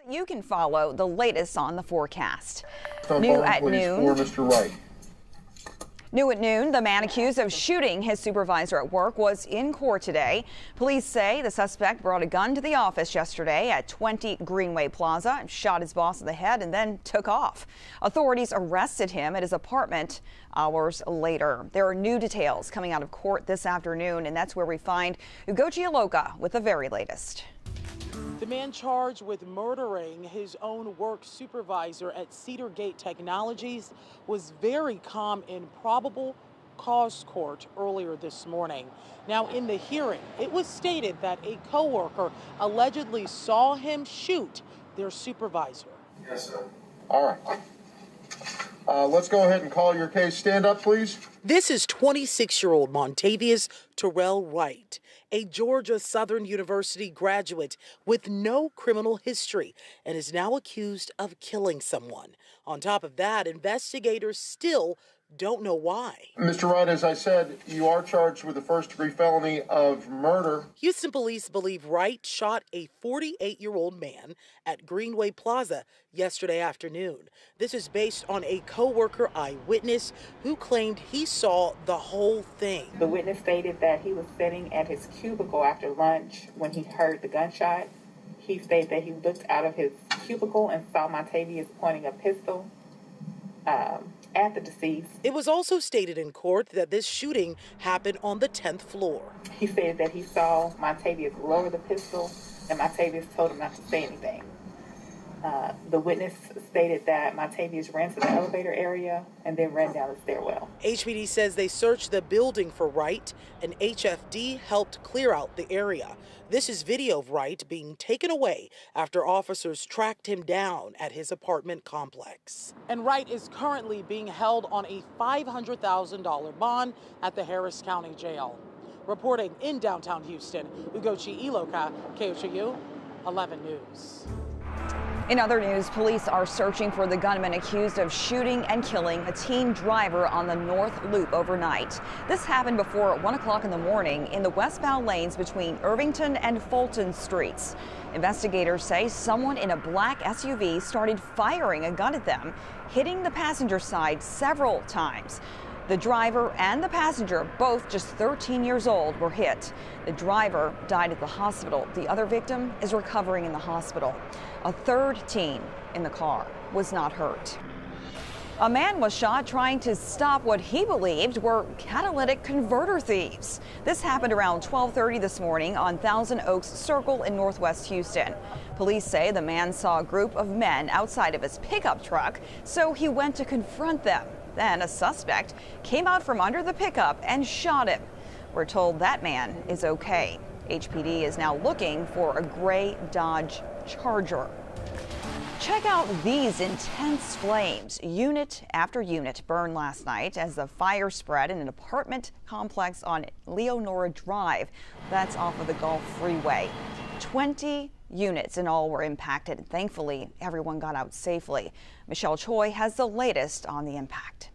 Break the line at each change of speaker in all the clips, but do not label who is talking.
You can follow the latest on the forecast.
New at noon. For Mr. Wright.
New at noon, the man accused of shooting his supervisor at work was in court today. Police say the suspect brought a gun to the office yesterday at 20 Greenway Plaza and shot his boss in the head and then took off. Authorities arrested him at his apartment hours later. There are new details coming out of court this afternoon, and that's where we find KHOU with the very latest.
The man charged with murdering his own work supervisor at Cedar Gate Technologies was very calm in probable cause court earlier this morning. Now, in the hearing, it was stated that a coworker allegedly saw him shoot their supervisor.
Yes, sir. All right. Let's go ahead and call your case. Stand up, please.
This is 26-year-old Montavious Terrell Wright, a Georgia Southern University graduate with no criminal history and is now accused of killing someone. On top of that, investigators still don't know why.
Mr. Wright, as I said, you are charged with the first-degree felony of murder.
Houston police believe Wright shot a 48-year-old man at Greenway Plaza yesterday afternoon. This is based on a co-worker eyewitness who claimed he saw the whole thing.
The witness stated that he was sitting at his cubicle after lunch when he heard the gunshot. He stated that he looked out of his cubicle and saw Montavious pointing a pistol at the deceased.
It was also stated in court that this shooting happened on the 10th floor.
He said that he saw Montavious lower the pistol and Montavious told him not to say anything. The witness stated that Montavious ran to the elevator area and then ran down the stairwell.
HPD says they searched the building for Wright, and HFD helped clear out the area. This is video of Wright being taken away after officers tracked him down at his apartment complex. And Wright is currently being held on a $500,000 bond at the Harris County Jail. Reporting in downtown Houston, Ugochi Iloka, KHOU 11 News.
In other news, police are searching for the gunman accused of shooting and killing a teen driver on the North Loop overnight. This happened before 1 o'clock in the morning in the westbound lanes between Irvington and Fulton Streets. Investigators say someone in a black SUV started firing a gun at them, hitting the passenger side several times. The driver and the passenger, both just 13 years old, were hit. The driver died at the hospital. The other victim is recovering in the hospital. A third teen in the car was not hurt. A man was shot trying to stop what he believed were catalytic converter thieves. This happened around 12:30 this morning on Thousand Oaks Circle in Northwest Houston. Police say the man saw a group of men outside of his pickup truck, so he went to confront them. Then a suspect came out from under the pickup and shot him. We're told that man is okay. HPD is now looking for a gray Dodge Charger. Check out these intense flames. Unit after unit burned last night as the fire spread in an apartment complex on Leonora Drive. That's off of the Gulf Freeway. 20 units in all were impacted. Thankfully, everyone got out safely. Michelle Choi has the latest on the impact.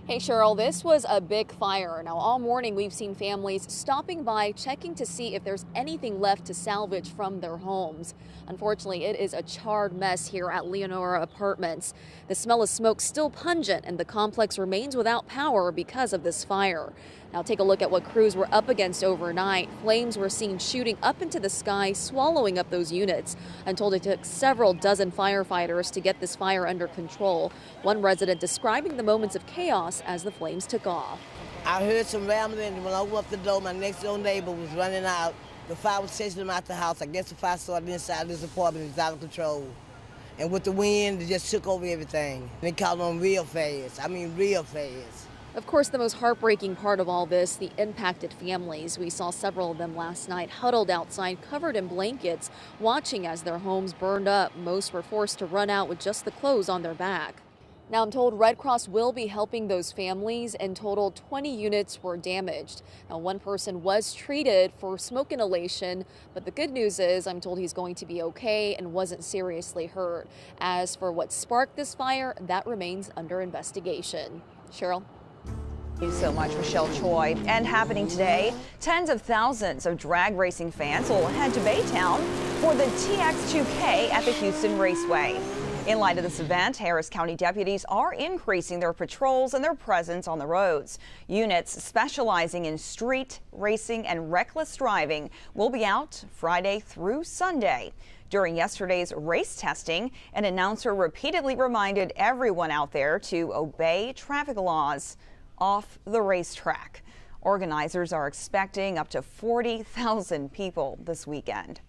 Hey Cheryl, this was a big fire. Now all morning we've seen families stopping by, checking to see if there's anything left to salvage from their homes. Unfortunately, it is a charred mess here at Leonora Apartments. The smell of smoke still pungent and the complex remains without power because of this fire. Now take a look at what crews were up against overnight. Flames were seen shooting up into the sky, swallowing up those units. I'm told it took several dozen firefighters to get this fire under control. One resident describing the moments of chaos as the flames took off.
I heard some rambling, and when I opened up the door, my next door neighbor was running out. The fire was chasing him out the house. I guess the fire started inside this apartment. It was out of control. And with the wind, it just took over everything. And it caught on real fast. I mean, real fast.
Of course, the most heartbreaking part of all this, the impacted families. We saw several of them last night huddled outside, covered in blankets, watching as their homes burned up. Most were forced to run out with just the clothes on their back. Now I'm told Red Cross will be helping those families. In total, 20 units were damaged. Now one person was treated for smoke inhalation, but the good news is I'm told he's going to be okay and wasn't seriously hurt. As for what sparked this fire, that remains under investigation. Cheryl?
Thank you so much, Michelle Choi. And happening today, tens of thousands of drag racing fans will head to Baytown for the TX2K at the Houston Raceway. In light of this event, Harris County deputies are increasing their patrols and their presence on the roads. Units specializing in street racing and reckless driving will be out Friday through Sunday. During yesterday's race testing, an announcer repeatedly reminded everyone out there to obey traffic laws off the racetrack. Organizers are expecting up to 40,000 people this weekend.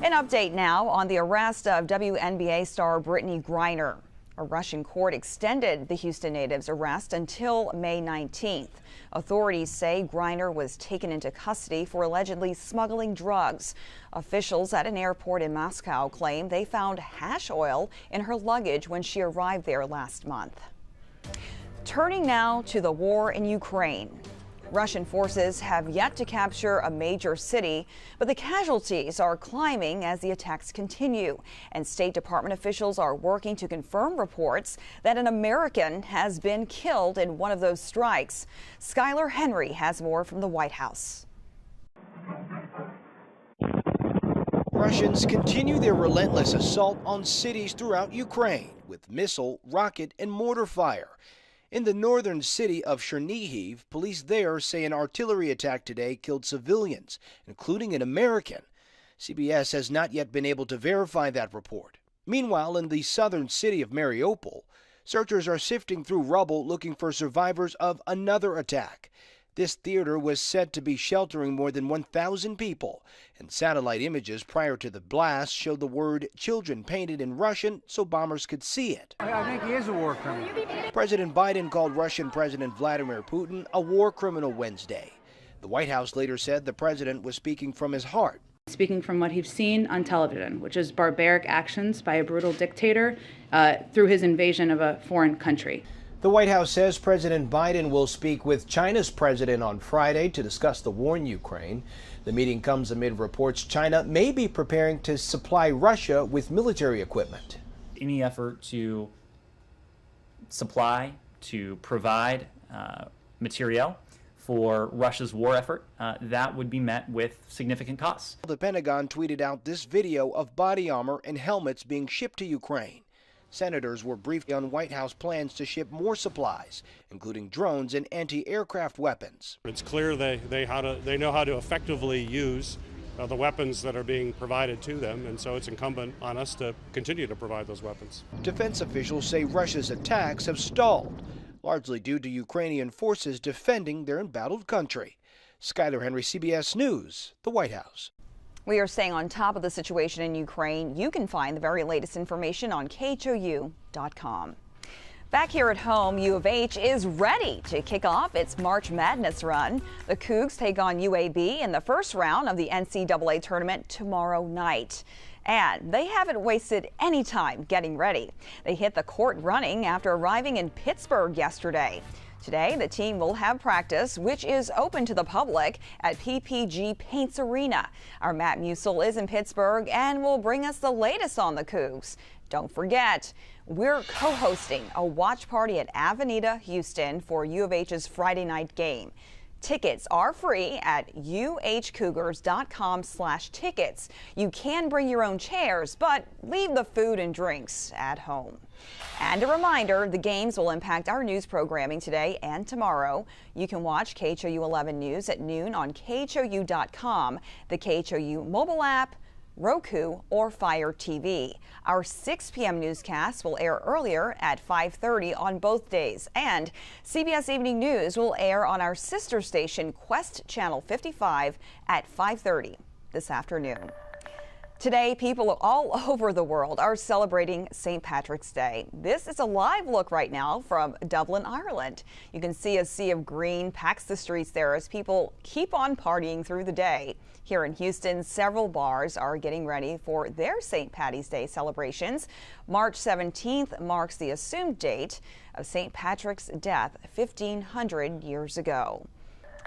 An update now on the arrest of WNBA star Brittany Griner. A Russian court extended the Houston native's arrest until May 19th. Authorities say Griner was taken into custody for allegedly smuggling drugs. Officials at an airport in Moscow claim they found hash oil in her luggage when she arrived there last month. Turning now to the war in Ukraine. Russian forces have yet to capture a major city, but the casualties are climbing as the attacks continue. And State Department officials are working to confirm reports that an American has been killed in one of those strikes. Skylar Henry has more from the White House.
Russians continue their relentless assault on cities throughout Ukraine with missile, rocket, and mortar fire. In the northern city of Chernihiv, police there say an artillery attack today killed civilians, including an American. CBS has not yet been able to verify that report. Meanwhile, in the southern city of Mariupol, searchers are sifting through rubble looking for survivors of another attack. This theater was said to be sheltering more than 1,000 people, and satellite images prior to the blast showed the word children painted in Russian so bombers could see it.
I think he is a war criminal.
President Biden called Russian President Vladimir Putin a war criminal Wednesday. The White House later said the president was speaking from his heart.
Speaking from what he's seen on television, which is barbaric actions by a brutal dictator through his invasion of a foreign country.
The White House says President Biden will speak with China's president on Friday to discuss the war in Ukraine. The meeting comes amid reports China may be preparing to supply Russia with military equipment.
Any effort to supply, to provide materiel for Russia's war effort, that would be met with significant costs.
The Pentagon tweeted out this video of body armor and helmets being shipped to Ukraine. Senators were briefed on White House plans to ship more supplies, including drones and anti-aircraft weapons.
It's clear they know how to effectively use the weapons that are being provided to them, and so it's incumbent on us to continue to provide those weapons.
Defense officials say Russia's attacks have stalled, largely due to Ukrainian forces defending their embattled country. Skylar Henry, CBS News, the White House.
We are staying on top of the situation in Ukraine. You can find the very latest information on KHOU.com. Back here at home, U of H is ready to kick off its March Madness run. The Cougs take on UAB in the first round of the NCAA tournament tomorrow night. And they haven't wasted any time getting ready. They hit the court running after arriving in Pittsburgh yesterday. Today, the team will have practice, which is open to the public at PPG Paints Arena. Our Matt Musil is in Pittsburgh and will bring us the latest on the Cougs. Don't forget, we're co-hosting a watch party at Avenida Houston for U of H's Friday night game. Tickets are free at uhcougars.com/tickets. You can bring your own chairs, but leave the food and drinks at home. And a reminder, the games will impact our news programming today and tomorrow. You can watch KHOU 11 News at noon on KHOU.com, the KHOU mobile app, Roku, or Fire TV. Our 6 p.m. newscast will air earlier at 5:30 on both days, and CBS Evening News will air on our sister station Quest Channel 55 at 5:30 this afternoon. Today, people all over the world are celebrating St. Patrick's Day. This is a live look right now from Dublin, Ireland. You can see a sea of green packs the streets there as people keep on partying through the day. Here in Houston, several bars are getting ready for their St. Patty's Day celebrations. March 17th marks the assumed date of St. Patrick's death 1,500 years ago.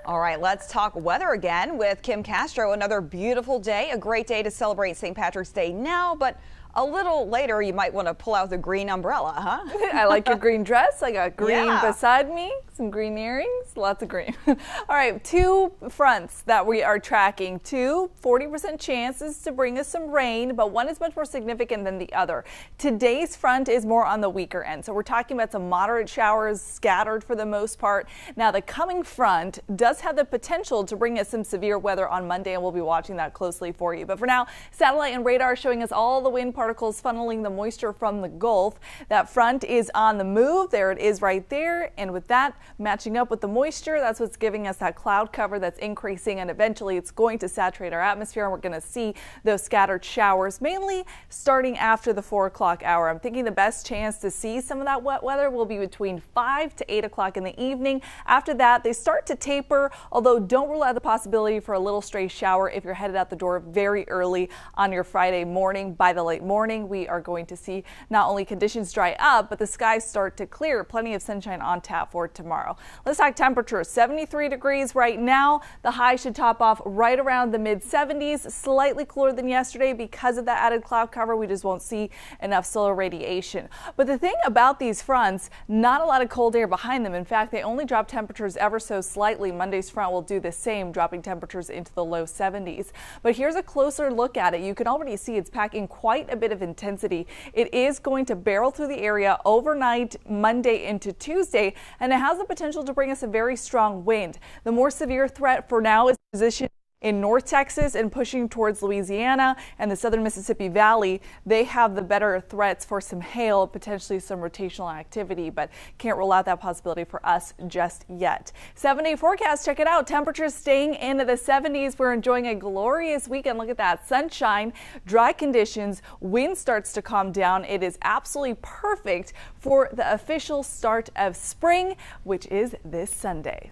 All right, let's talk weather again with Kim Castro. Another beautiful day, a great day to celebrate St. Patrick's Day now, but A little later, you might want to pull out the green umbrella, huh?
I like your green dress. I got green
Yeah.
beside me, some green earrings, lots of green. All right, 2 fronts that we are tracking. 2 40% chances to bring us some rain, but one is much more significant than the other. Today's front is more on the weaker end, so we're talking about some moderate showers scattered for the most part. Now, the coming front does have the potential to bring us some severe weather on Monday, and we'll be watching that closely for you. But for now, satellite and radar showing us all the wind particles funneling the moisture from the Gulf. That front is on the move. There it is right there. And with that matching up with the moisture, that's what's giving us that cloud cover that's increasing, and eventually it's going to saturate our atmosphere, and we're going to see those scattered showers mainly starting after the 4 o'clock hour. I'm thinking the best chance to see some of that wet weather will be between 5 to 8 o'clock in the evening. After that, they start to taper, although don't rule out the possibility for a little stray shower if you're headed out the door very early on your Friday morning. By the late morning, we are going to see not only conditions dry up, but the skies start to clear. Plenty of sunshine on tap for tomorrow. Let's talk temperatures. 73 degrees right now. The high should top off right around the mid 70s, slightly cooler than yesterday because of that added cloud cover. We just won't see enough solar radiation. But the thing about these fronts, not a lot of cold air behind them. In fact, they only drop temperatures ever so slightly. Monday's front will do the same, dropping temperatures into the low 70s. But here's a closer look at it. You can already see it's packing quite a bit of intensity. It is going to barrel through the area overnight, Monday into Tuesday, and it has the potential to bring us a very strong wind. The more severe threat for now is positioned in North Texas and pushing towards Louisiana and the southern Mississippi Valley. They have the better threats for some hail, potentially some rotational activity, but can't rule out that possibility for us just yet. 7-day forecast, check it out. Temperatures staying into the 70s. We're enjoying a glorious weekend. Look at that. Sunshine, dry conditions, wind starts to calm down. It is absolutely perfect for the official start of spring, which is this Sunday.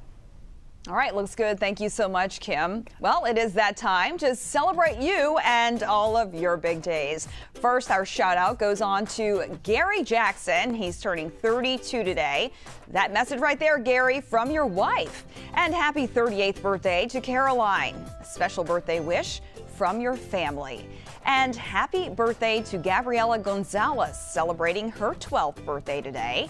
All right, looks good. Thank you so much, Kim. Well, it is that time to celebrate you and all of your big days. First, our shout out goes on to Gary Jackson. He's turning 32 today. That message right there, Gary, from your wife. And happy 38th birthday to Caroline. A special birthday wish from your family. And happy birthday to Gabriela Gonzalez, celebrating her 12th birthday today.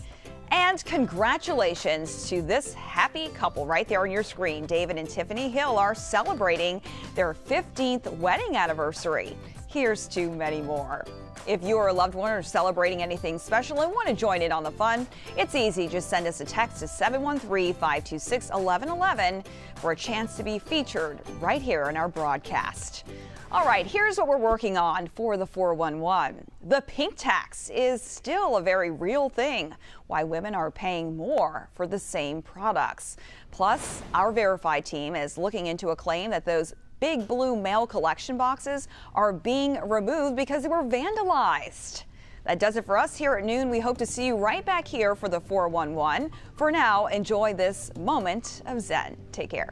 And congratulations to this happy couple right there on your screen. David and Tiffany Hill are celebrating their 15th wedding anniversary. Here's to many more. If you or a loved one are celebrating anything special and want to join in on the fun, it's easy. Just send us a text to 713-526-1111 for a chance to be featured right here in our broadcast. All right, here's what we're working on for the 411. The pink tax is still a very real thing. Why women are paying more for the same products. Plus, our Verify team is looking into a claim that those big blue mail collection boxes are being removed because they were vandalized. That does it for us here at noon. We hope to see you right back here for the 411. For now, enjoy this moment of Zen. Take care.